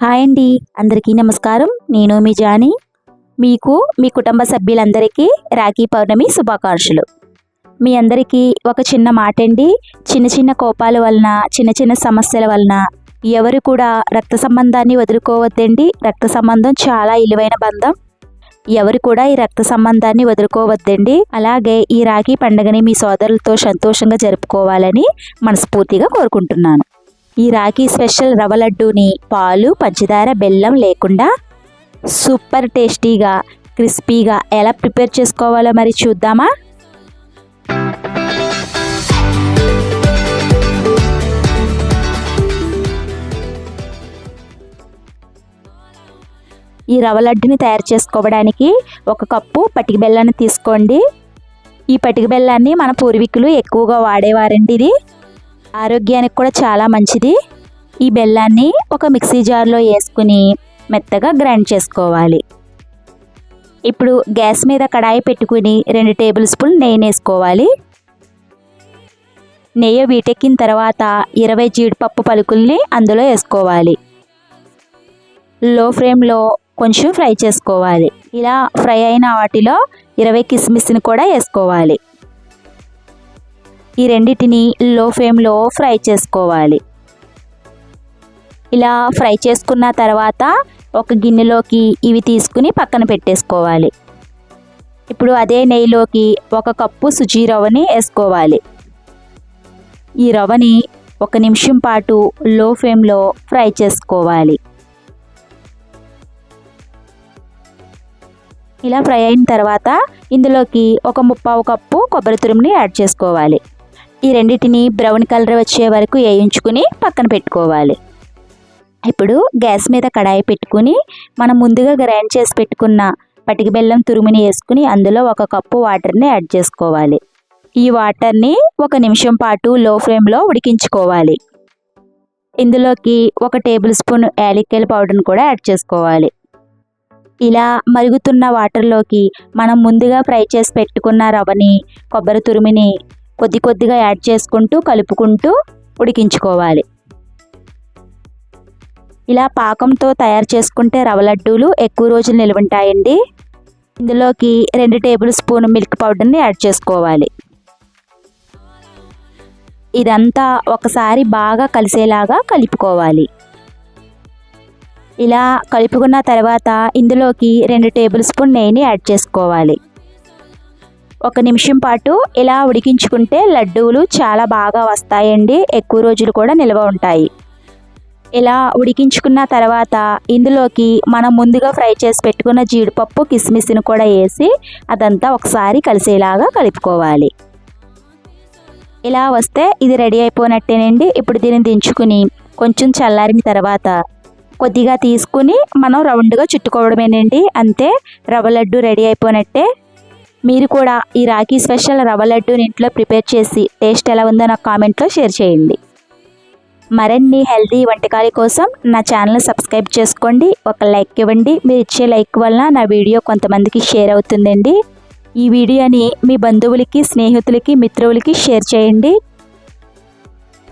Hi అండి, అందరికీ నమస్కారం. నేను మీ జానీ. మీకు మీ కుటుంబ సభ్యులందరికీ రాఖీ పౌర్ణమి శుభాకాంక్షలు. మీ అందరికీ ఒక చిన్న మాట అండి. చిన్న చిన్న కోపాల వలన, చిన్న చిన్న సమస్యల వలన ఎవరు కూడా రక్త సంబంధాన్ని వదులుకోవద్దండి. రక్త సంబంధం చాలా విలువైన బంధం. ఎవరు కూడా ఈ రక్త సంబంధాన్ని వదులుకోవద్దండి. అలాగే ఈ రాఖీ పండుగని మీ సోదరులతో సంతోషంగా జరుపుకోవాలని మనస్ఫూర్తిగా కోరుకుంటున్నాను. ఈ రాఖీ స్పెషల్ రవ్వ లడ్డూని పాలు, పంచదార, బెల్లం లేకుండా సూపర్ టేస్టీగా, క్రిస్పీగా ఎలా ప్రిపేర్ చేసుకోవాలో మరి చూద్దామా? ఈ రవ్వ లడ్డుని తయారు చేసుకోవడానికి 1 కప్పు పటిక బెల్లాన్ని తీసుకోండి. ఈ పటిక బెల్లాన్ని మన పూర్వీకులు ఎక్కువగా వాడేవారండి. ఇది ఆరోగ్యానికి కూడా చాలా మంచిది. ఈ బెల్లాన్ని ఒక మిక్సీ జార్లో వేసుకుని మెత్తగా గ్రైండ్ చేసుకోవాలి. ఇప్పుడు గ్యాస్ మీద కడాయి పెట్టుకుని 2 టేబుల్ స్పూన్ నెయ్యి వేసుకోవాలి. నెయ్యి వీటెక్కిన తర్వాత 20 జీడిపప్పు పలుకుల్ని అందులో వేసుకోవాలి. లో ఫ్లేమ్లో కొంచెం ఫ్రై చేసుకోవాలి. ఇలా ఫ్రై అయిన వాటిలో 20 కిస్మిస్ని కూడా వేసుకోవాలి. ఈ రెండింటిని లో ఫ్లేమ్లో ఫ్రై చేసుకోవాలి. ఇలా ఫ్రై చేసుకున్న తర్వాత ఒక గిన్నెలోకి ఇవి తీసుకుని పక్కన పెట్టేసుకోవాలి. ఇప్పుడు అదే నెయ్యిలోకి 1 కప్పు సుజీ రవ్వని వేసుకోవాలి. ఈ రవ్వని 1 నిమిషం పాటు లో ఫ్లేమ్లో ఫ్రై చేసుకోవాలి. ఇలా ఫ్రై అయిన తర్వాత ఇందులోకి 1/3 కప్పు కొబ్బరి తురుముని యాడ్ చేసుకోవాలి. ఈ రెండింటిని బ్రౌన్ కలర్ వచ్చే వరకు వేయించుకుని పక్కన పెట్టుకోవాలి. ఇప్పుడు గ్యాస్ మీద కడాయి పెట్టుకుని మనం ముందుగా గ్రైండ్ చేసి పెట్టుకున్న పటిక బెల్లం తురుముని వేసుకుని అందులో 1 కప్పు వాటర్ని యాడ్ చేసుకోవాలి. ఈ వాటర్ని 1 నిమిషం పాటు లో ఫ్లేమ్లో ఉడికించుకోవాలి. ఇందులోకి 1 టేబుల్ స్పూన్ యాలక్కాయల పౌడర్ని కూడా యాడ్ చేసుకోవాలి. ఇలా మరుగుతున్న వాటర్లోకి మనం ముందుగా ఫ్రై చేసి పెట్టుకున్న రవ్వని, కొబ్బరి తురుముని కొద్దిగా యాడ్ చేసుకుంటూ కలుపుకుంటూ ఉడికించుకోవాలి. ఇలా పాకంతో తయారు చేసుకుంటే రవ్వ లడ్డూలు ఎక్కువ రోజులు నిల్వ ఉంటాయండి. ఇందులోకి 2 టేబుల్ స్పూన్ మిల్క్ పౌడర్ని యాడ్ చేసుకోవాలి. ఇదంతా ఒకసారి బాగా కలిసేలాగా కలుపుకోవాలి. ఇలా కలుపుకున్న తర్వాత ఇందులోకి 2 టేబుల్ స్పూన్ నెయ్యిని యాడ్ చేసుకోవాలి. 1 నిమిషం పాటు ఇలా ఉడికించుకుంటే లడ్డూలు చాలా బాగా వస్తాయండి. ఎక్కువ రోజులు కూడా నిల్వ ఉంటాయి. ఇలా ఉడికించుకున్న తర్వాత ఇందులోకి మనం ముందుగా ఫ్రై చేసి పెట్టుకున్న జీడిపప్పు, కిస్మిస్ని కూడా వేసి అదంతా ఒకసారి కలిసేలాగా కలుపుకోవాలి. ఇలా వస్తే ఇది రెడీ అయిపోయినట్టేనండి. ఇప్పుడు దీన్ని దించుకుని కొంచెం చల్లారిన తర్వాత కొద్దిగా తీసుకుని మనం రౌండ్గా చుట్టుకోవడమేనండి. అంతే, రవ్వ లడ్డు రెడీ అయిపోయినట్టే. మీరు కూడా ఈ రాఖీ స్పెషల్ రవ్వ లడ్డూని ఇంట్లో ప్రిపేర్ చేసి టేస్ట్ ఎలా ఉందో నాకు కామెంట్లో షేర్ చేయండి. మరిన్ని హెల్తీ వంటకాల కోసం నా ఛానల్ని సబ్స్క్రైబ్ చేసుకోండి. ఒక లైక్ ఇవ్వండి. మీరు ఇచ్చే లైక్ వలన నా వీడియో కొంతమందికి షేర్ అవుతుందండి. ఈ వీడియోని మీ బంధువులకి, స్నేహితులకి, మిత్రులకి షేర్ చేయండి.